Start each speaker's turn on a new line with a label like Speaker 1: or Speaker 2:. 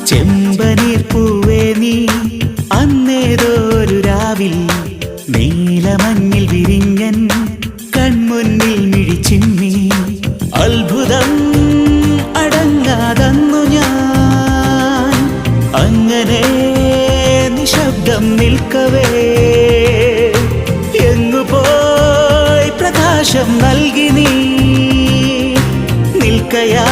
Speaker 1: ചെമ്പനീർ പൂവേ നീ അന്നേതൊരു രാവിൽ നീലമഞ്ഞിൽ വിരിഞ്ഞൻ കൺമുന്നിൽ മിഴിച്ചിമ്മി അത്ഭുതം അടങ്ങാതന്നു ഞാൻ അങ്ങനെ നിശബ്ദം നിൽക്കവേ എങ്ങുപോയി പ്രകാശം നൽകി നീ നിൽക്കയാ